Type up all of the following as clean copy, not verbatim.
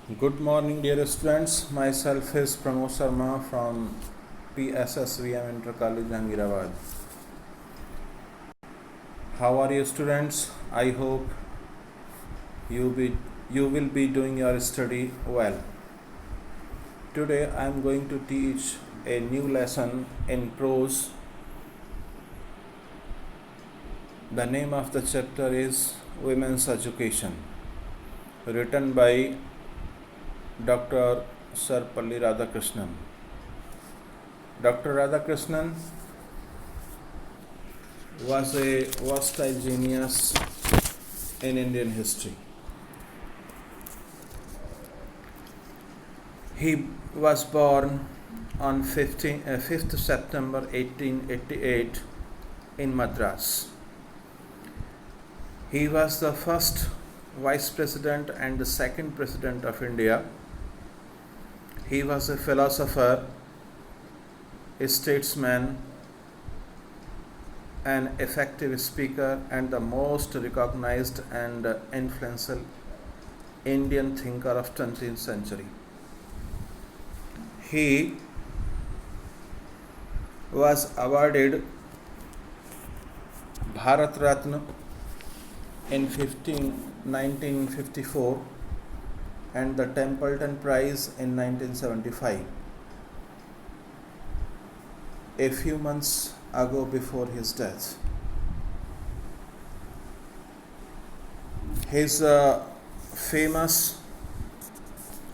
Good morning, dear students. Myself is Pramod Sharma from PSSVM Inter College, Jahangirabad. How are you, students? I hope you will be doing your study well. Today, I am going to teach a new lesson in prose. The name of the chapter is Women's Education, written by Dr. Sarvepalli Radhakrishnan. Dr. Radhakrishnan was a versatile genius in Indian history. He was born on 5th September 1888 in Madras. He was the first Vice President and the second President of India. He was a philosopher, a statesman, an effective speaker, and the most recognized and influential Indian thinker of 20th century. He was awarded Bharat Ratna in 1954 and the Templeton Prize in 1975, a few months ago before his death. His famous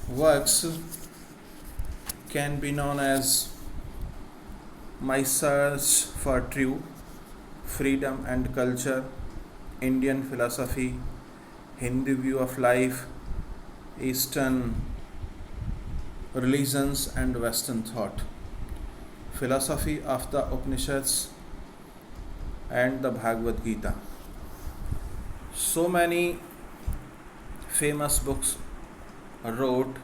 works can be known as My Search for Truth, Freedom and Culture, Indian Philosophy, Hindu View of Life, Eastern Religions and Western Thought, Philosophy of the Upanishads and the Bhagavad Gita. So many famous books wrote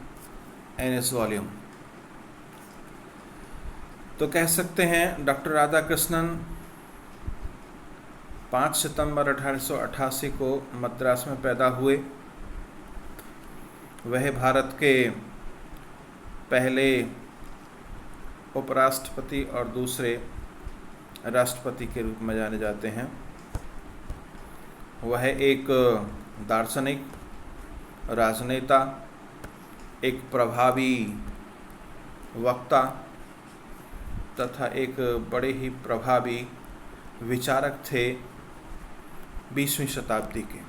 in his volume. तो कह सकते हैं doctor Radhakrishnan 5 सितंबर 1888 को मद्रास में पैदा हुए। वह भारत के पहले उपराष्ट्रपति और दूसरे राष्ट्रपति के रूप में जाने जाते हैं। वह एक दार्शनिक, राजनेता, एक प्रभावी वक्ता तथा एक बड़े ही प्रभावी विचारक थे 20वीं शताब्दी के।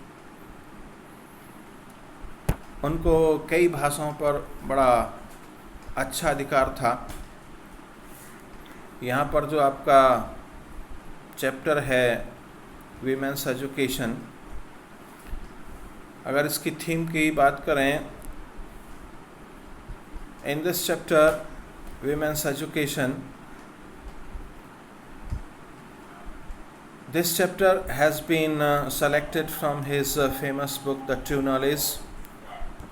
उनको कई भाषाओं पर बड़ा अच्छा अधिकार था। यहाँ पर जो आपका चैप्टर है वीमेंस एजुकेशन, अगर इसकी थीम की बात करें, in this chapter women's education, this chapter has been selected from his famous book The True Knowledge.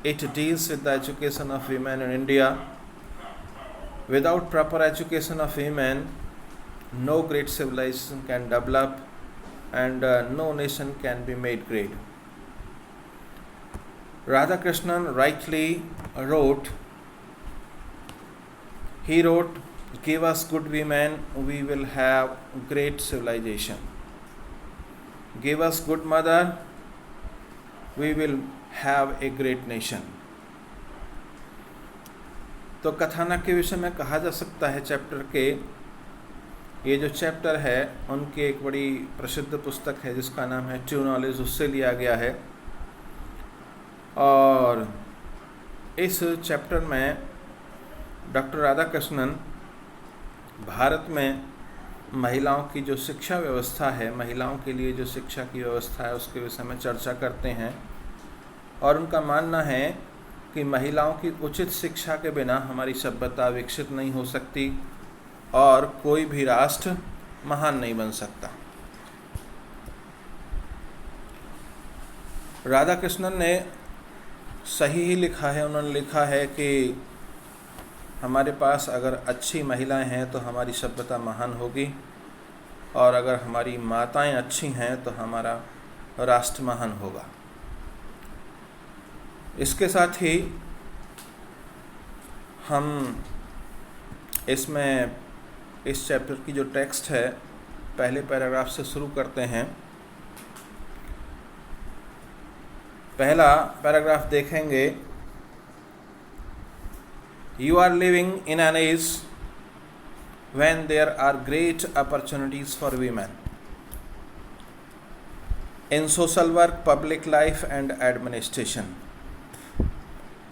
It deals with the education of women in India. Without proper education of women, no great civilization can develop and no nation can be made great. Radhakrishnan rightly wrote, give us good women, we will have great civilization. Give us good mother, we will have a great nation. तो कथानक के विषय में कहा जा सकता है chapter के, ये जो चैप्टर है उनकी एक बड़ी प्रसिद्ध पुस्तक है जिसका नाम है ट्रू नॉलेज, उससे लिया गया है। और इस चैप्टर में डॉक्टर राधाकृष्णन भारत में महिलाओं की जो शिक्षा व्यवस्था है, महिलाओं के लिए जो शिक्षा की व्यवस्था है, उसके विषय में चर्चा करते हैं। और उनका मानना है कि महिलाओं की उचित शिक्षा के बिना हमारी सभ्यता विकसित नहीं हो सकती और कोई भी राष्ट्र महान नहीं बन सकता। राधाकृष्णन ने सही ही लिखा है। उन्होंने लिखा है कि हमारे पास अगर अच्छी महिलाएं हैं तो हमारी सभ्यता महान होगी, और अगर हमारी माताएं अच्छी हैं तो हमारा राष्ट्र महान होगा। इसके साथ ही हम इसमें इस चैप्टर की जो टेक्स्ट है पहले पैराग्राफ से शुरू करते हैं। पहला पैराग्राफ देखेंगे। You are living in an age when there are great opportunities for women in social work, public life and administration.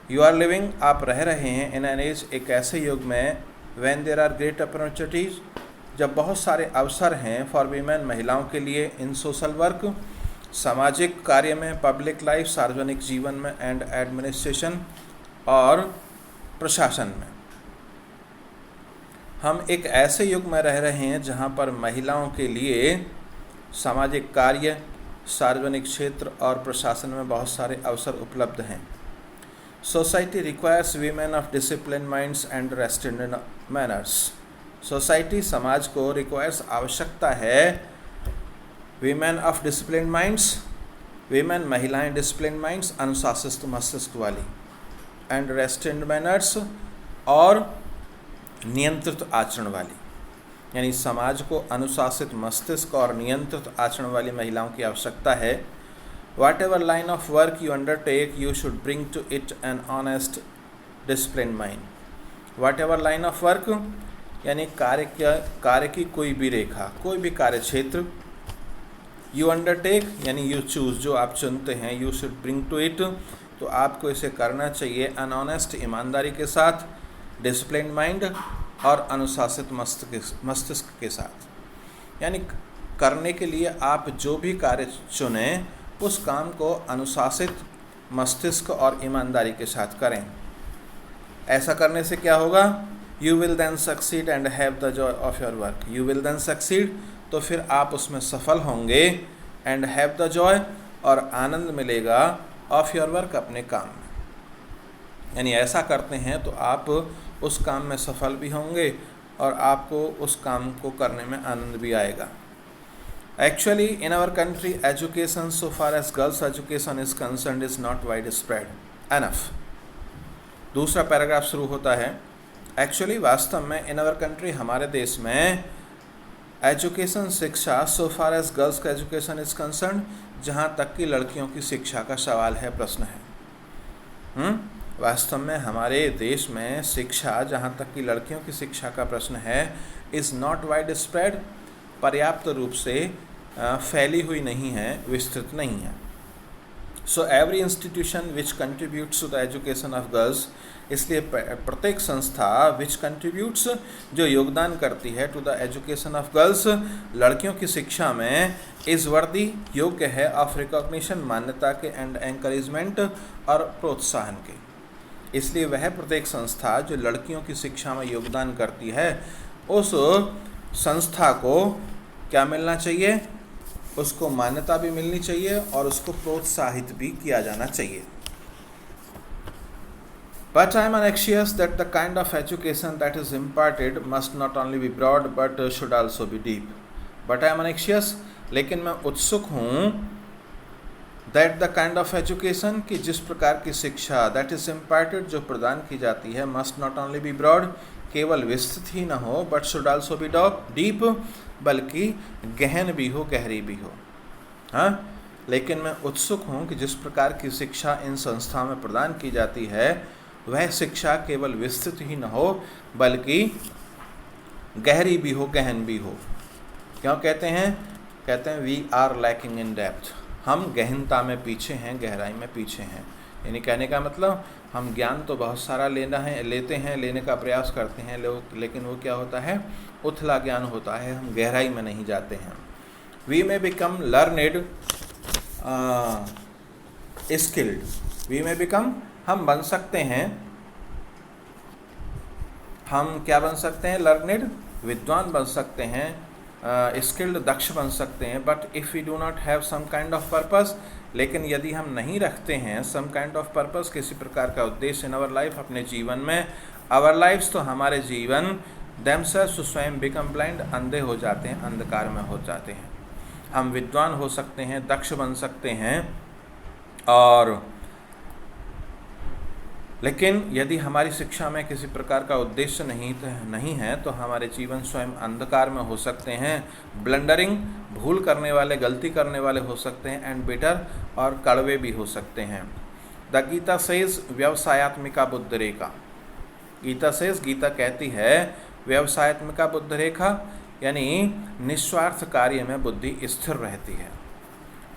You are living, आप रह रहे हैं, in an age, एक ऐसे युग में, when there are great opportunities, जब बहुत सारे अवसर हैं for women, महिलाओं के लिए, in social work, सामाजिक कार्य में, पब्लिक लाइफ, सार्वजनिक जीवन में, एंड एडमिनिस्ट्रेशन, और प्रशासन में। हम एक ऐसे युग में रह रहे हैं जहां पर महिलाओं के लिए सामाजिक कार्य, सार्वजनिक क्षेत्र और प्रशासन में बहुत सारे अवसर उपलब्ध हैं। Society requires women of discipline minds and restrained manners. Society, समाज को रिक्वायर्स, आवश्यकता है, women of discipline minds, women महिलाएं डिसिप्लिन माइंड्स, अनुशासित मस्तिष्क वाली, एंड रेस्ट्रेन्ड मैनर्स, और नियंत्रित आचरण वाली। यानी समाज को अनुशासित मस्तिष्क और नियंत्रित आचरण वाली महिलाओं की आवश्यकता है। Whatever line of work you undertake you should bring to it an honest discipline mind. Whatever line of work यानी कार्य की कोई भी रेखा, कोई भी कार्य क्षेत्र। यू अंडरटेक यानी यू चूज, जो आप चुनते हैं। You should bring to it, तो आपको इसे करना चाहिए एन ऑनेस्ट, ईमानदारी के साथ, डिसिप्लिन माइंड और अनुशासित मस्तिष्क के साथ। यानी करने के लिए आप जो भी कार्य चुनें उस काम को अनुशासित मस्तिष्क और ईमानदारी के साथ करें। ऐसा करने से क्या होगा? You will then succeed and have the joy of your work. You will then succeed, तो फिर आप उसमें सफल होंगे, एंड हैव द जॉय, और आनंद मिलेगा, ऑफ योर वर्क, अपने काम में। यानी ऐसा करते हैं तो आप उस काम में सफल भी होंगे और आपको उस काम को करने में आनंद भी आएगा। Actually in our country education so far as girls education is concerned is not widespread enough. दूसरा पैराग्राफ शुरू होता है। एक्चुअली, वास्तव में, इन आवर कंट्री, हमारे देश में, एजुकेशन, शिक्षा, सो फार एज गर्ल्स का एजुकेशन इज कंसर्न्ड, जहाँ तक कि लड़कियों की शिक्षा का सवाल है, प्रश्न है। वास्तव में हमारे देश में शिक्षा, जहाँ तक कि लड़कियों की शिक्षा का प्रश्न है, इज़ नॉट वाइड स्प्रेड, पर्याप्त रूप से फैली हुई नहीं है, विस्तृत नहीं है। So every institution which contributes to the education of girls, इसलिए प्रत्येक संस्था विच कंट्रीब्यूट्स, जो योगदान करती है, to the education of girls, लड़कियों की शिक्षा में, इज़ वर्दी, योग्य है, ऑफ रिकॉग्निशन, मान्यता के, एंड एनकरेजमेंट, और प्रोत्साहन के। इसलिए वह प्रत्येक संस्था जो लड़कियों की शिक्षा में योगदान करती है, उस संस्था को क्या मिलना चाहिए? उसको मान्यता भी मिलनी चाहिए और उसको प्रोत्साहित भी किया जाना चाहिए। But I am anxious that the kind of education that is imparted must not only be broad but should also be deep. But I am anxious, लेकिन मैं उत्सुक हूँ, that the kind of education, कि जिस प्रकार की शिक्षा, that is imparted, जो प्रदान की जाती है, must not only be broad, केवल विस्तृत ही न हो, but should also be deep, बल्कि गहन भी हो, गहरी भी हो। हाँ, लेकिन मैं उत्सुक हूँ कि जिस प्रकार की शिक्षा इन संस्थाओं में प्रदान की जाती है, वह शिक्षा केवल विस्तृत ही न हो, बल्कि गहरी भी हो, गहन भी हो। क्यों कहते हैं we are lacking in depth, हम गहनता में पीछे हैं, गहराई में पीछे हैं। यानी कहने का मतलब, हम ज्ञान तो बहुत सारा लेने का प्रयास करते हैं लोग, लेकिन वो क्या होता है? उथला ज्ञान होता है, हम गहराई में नहीं जाते हैं। We may become learned skilled, we may become, हम बन सकते हैं, हम क्या बन सकते हैं? लर्नेड, विद्वान बन सकते हैं, स्किल्ड, दक्ष बन सकते हैं। But if we do not have some kind of purpose, लेकिन यदि हम नहीं रखते हैं सम काइंड ऑफ पर्पस, किसी प्रकार का उद्देश्य इन आवर लाइफ, अपने जीवन में, आवर लाइफ्स, तो हमारे जीवन, देमसेल्व्स, स्वयं बिकम ब्लाइंड, अंधे हो जाते हैं, अंधकार में हो जाते हैं। हम विद्वान हो सकते हैं, दक्ष बन सकते हैं और लेकिन यदि हमारी शिक्षा में किसी प्रकार का उद्देश्य नहीं है तो हमारे जीवन स्वयं अंधकार में हो सकते हैं, ब्लंडरिंग, भूल करने वाले, गलती करने वाले हो सकते हैं, एंड बिटर, और कड़वे भी हो सकते हैं। द गीता सेज व्यवसायत्मिका बुद्ध रेखा। गीता सेज, गीता कहती है व्यवसायत्मिका बुद्ध रेखा, यानी निस्वार्थ कार्य में बुद्धि स्थिर रहती है।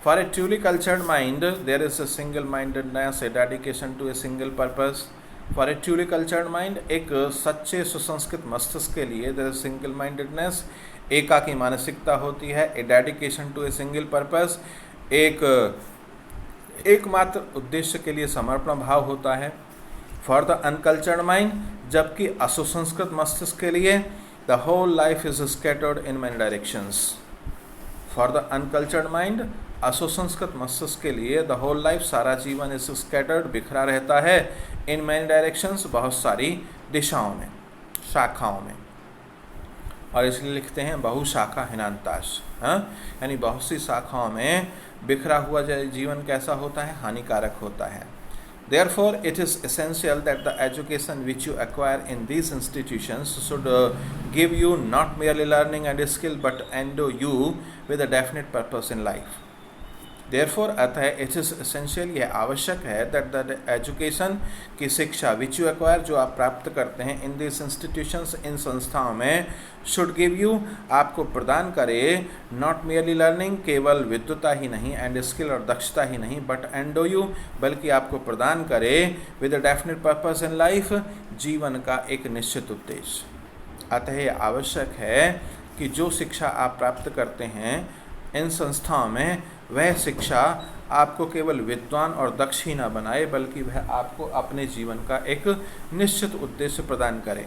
For a truly cultured mind, there is a single-mindedness, a dedication to a single purpose. For a truly cultured mind, एक सच्चे सुसंस्कृत मस्तिष्क के लिए there is single-mindedness, एकाकी मानसिकता होती है, a dedication to a single purpose, एकमात्र उद्देश्य के लिए समर्पण भाव होता है। For the uncultured mind, जबकि असुसंस्कृत मस्तिष्क के लिए the whole life is scattered in many directions. For the uncultured mind, असुसंस्कृत मस्तिष्क के लिए द होल लाइफ, सारा जीवन इस स्कैटर्ड, बिखरा रहता है, इन मैनी डायरेक्शंस, बहुत सारी दिशाओं में, शाखाओं में, और इसलिए लिखते हैं बहुशाखा हिनांताश, यानी बहुत सी शाखाओं में बिखरा हुआ जीवन कैसा होता है, हानिकारक होता है। Therefore, it is essential that the education which you acquire in these institutions should give you not merely learning and skill but endow you with a definite purpose in life. Therefore, अतः it is essential, यह आवश्यक है, that the education की शिक्षा which you acquire, जो आप प्राप्त करते हैं, in these institutions, इन संस्थाओं में, should give you, आपको प्रदान करे, not merely learning, केवल विद्वता ही नहीं, and skill, और दक्षता ही नहीं, but endow you, बल्कि आपको प्रदान करे with a definite purpose in life, जीवन का एक निश्चित उद्देश्य। अतः यह आवश्यक है कि जो शिक्षा आप प्राप्त करते हैं इन संस्थाओं में, वह शिक्षा आपको केवल विद्वान और दक्ष ही न बनाए, बल्कि वह आपको अपने जीवन का एक निश्चित उद्देश्य प्रदान करे।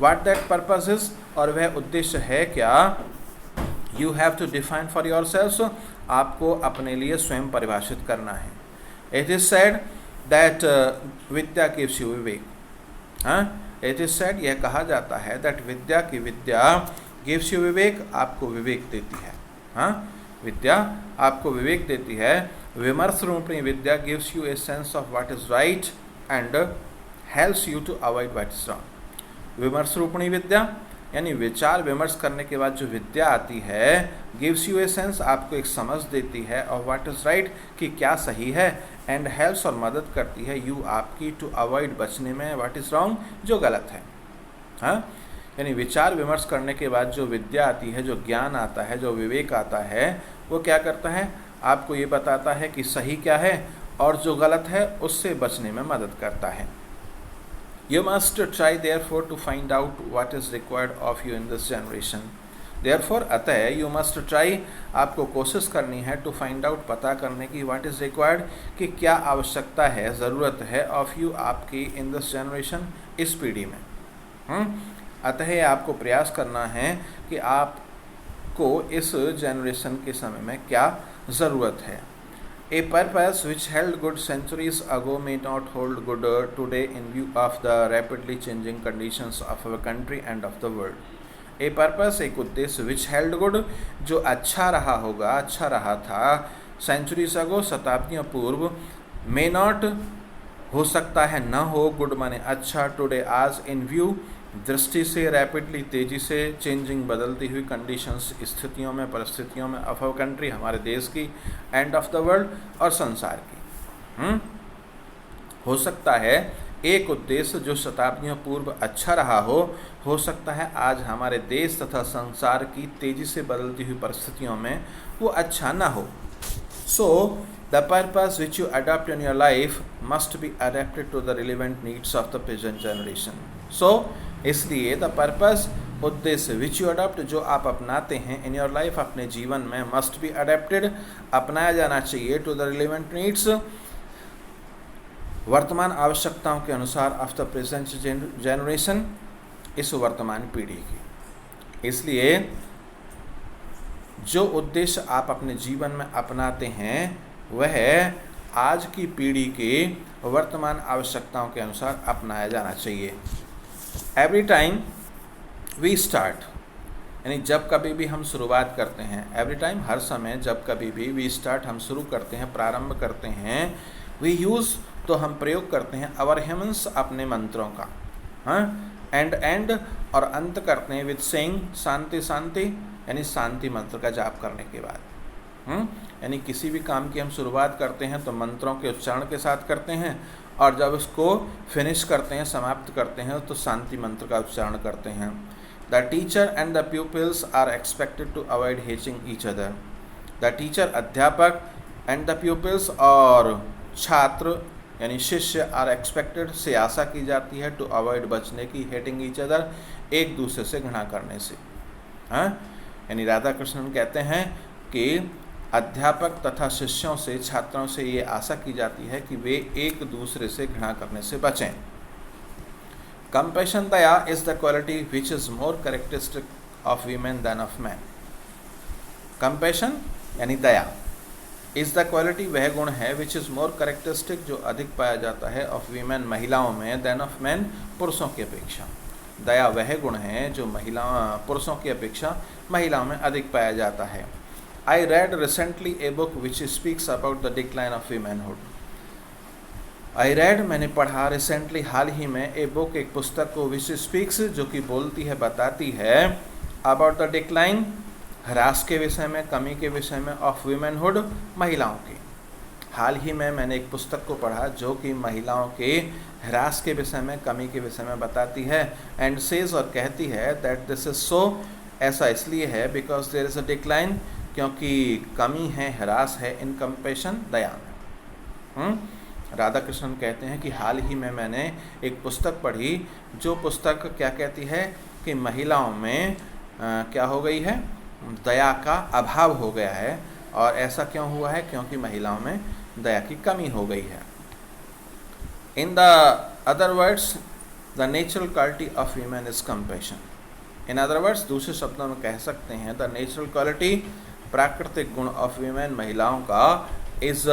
What that purpose is, और वह उद्देश्य है क्या? You have to define for yourselves, आपको अपने लिए स्वयं परिभाषित करना है। It is said that Vidya gives you Vivek, It is said, यह कहा जाता है, that विद्या gives you विवेक, आपको विवेक देती है, विद्या आपको विवेक देती है। विमर्श रूपिणी विद्या gives you a sense of what is right and helps you to avoid what is wrong. विमर्श रूपिणी विद्या यानी विचार विमर्श करने के बाद जो विद्या आती है, गिव्स यू ए सेंस, आपको एक समझ देती है, ऑफ व्हाट इज राइट, कि क्या सही है, एंड हेल्प्स, और मदद करती है, यू आपकी, टू अवॉइड, बचने में, व्हाट इज रॉन्ग, जो गलत है। यानी विचार विमर्श करने के बाद जो विद्या आती है, जो ज्ञान आता है, जो विवेक आता है, वो क्या करता है, आपको ये बताता है कि सही क्या है और जो गलत है उससे बचने में मदद करता है। You must try therefore to find out what is required of you in this generation. Therefore, अतः you must try, आपको कोशिश करनी है, to find out, पता करने की, what is required, कि क्या आवश्यकता है, ज़रूरत है, of you, आपकी, in this generation, इस पीढ़ी में। अतः आपको प्रयास करना है कि आपको इस जनरेशन के समय में क्या ज़रूरत है। A purpose which held good centuries ago may not hold good today in view of the rapidly changing conditions of our country and of the world. A purpose, एक उद्देश्य, which held good, जो अच्छा रहा होगा, अच्छा रहा था, centuries ago, शताब्दियों पूर्व, may not, हो सकता है, न हो, good माने अच्छा, today, आज, in view, दृष्टि से, रैपिडली, तेज़ी से, चेंजिंग, बदलती हुई, कंडीशंस, स्थितियों में, परिस्थितियों में, ऑफ आवर कंट्री, हमारे देश की, एंड ऑफ द वर्ल्ड, और संसार की। हो सकता है एक उद्देश्य जो शताब्दियों पूर्व अच्छा रहा हो सकता है आज हमारे देश तथा संसार की तेज़ी से बदलती हुई परिस्थितियों में वो अच्छा ना हो। So the purpose which you adopt in your life must be adapted to the relevant needs of the present generation. So इसलिए द पर्पस, उद्देश्य, विच यू अडॉप्ट, जो आप अपनाते हैं, इन योर लाइफ, अपने जीवन में, मस्ट बी अडेप्टेड, अपनाया जाना चाहिए, टू द रिलेवेंट नीड्स, वर्तमान आवश्यकताओं के अनुसार, ऑफ द प्रेजेंट जनरेशन, इस वर्तमान पीढ़ी की। इसलिए जो उद्देश्य आप अपने जीवन में अपनाते हैं वह आज की पीढ़ी के वर्तमान आवश्यकताओं के अनुसार अपनाया जाना चाहिए। एवरी टाइम वी स्टार्ट, यानी जब कभी भी हम शुरुआत करते हैं, एवरी टाइम, हर समय, जब कभी भी, वी स्टार्ट, हम शुरू करते हैं, प्रारंभ करते हैं, वी यूज़ तो हम प्रयोग करते हैं अवर ह्यूमन्स अपने मंत्रों का, हाँ, एंड और अंत करते हैं विद सेइंग शांति शांति, यानी शांति मंत्र का जाप करने के बाद। यानी किसी भी काम की हम शुरुआत करते हैं तो मंत्रों के उच्चारण के साथ करते हैं, और जब उसको फिनिश करते हैं, समाप्त करते हैं, तो शांति मंत्र का उच्चारण करते हैं। The teacher and the pupils are expected to avoid hating each other. The teacher अध्यापक एंड द प्यूपिल्स और छात्र यानी शिष्य आर एक्सपेक्टेड से आशा की जाती है, टू अवॉइड बचने की, हेटिंग ईच अदर एक दूसरे से घृणा करने से। हाँ, यानी राधा कृष्णन कहते हैं कि अध्यापक तथा शिष्यों से, छात्रों से ये आशा की जाती है कि वे एक दूसरे से घृणा करने से बचें। कंपैशन दया is the quality which is more characteristic of women than of man. Compassion यानी दया, इज द क्वालिटी वह गुण है, विच इज मोर कैरेक्टरिस्टिक जो अधिक पाया जाता है, ऑफ वीमेन महिलाओं में, देन ऑफ मैन पुरुषों की अपेक्षा। दया वह गुण है जो पुरुषों की अपेक्षा महिलाओं में अधिक पाया जाता है। I read recently a book which speaks about the decline of womanhood. I read मैंने पढ़ा, recently हाल ही में, a book एक पुस्तक को, which speaks जो कि बोलती है, बताती है, about the decline ह्रास के विषय में, कमी के विषय में, of womanhood महिलाओं की। हाल ही में मैंने एक पुस्तक को पढ़ा जो कि महिलाओं के ह्रास के विषय में, कमी के विषय में बताती है, and says और कहती है that this is so, ऐसा इसलिए है, because there is a decline क्योंकि कमी है, ह्रास है, इन कंपैशन दया में। राधा कृष्णन कहते हैं कि हाल ही में मैंने एक पुस्तक पढ़ी जो पुस्तक क्या कहती है कि महिलाओं में क्या हो गई है, दया का अभाव हो गया है। और ऐसा क्यों हुआ है? क्योंकि महिलाओं में दया की कमी हो गई है। In the other words the natural quality of women is compassion. In other words, दूसरे शब्दों में कह सकते हैं, द नेचुरल क्वालिटी प्राकृतिक गुण ऑफ वीमेन महिलाओं का, इज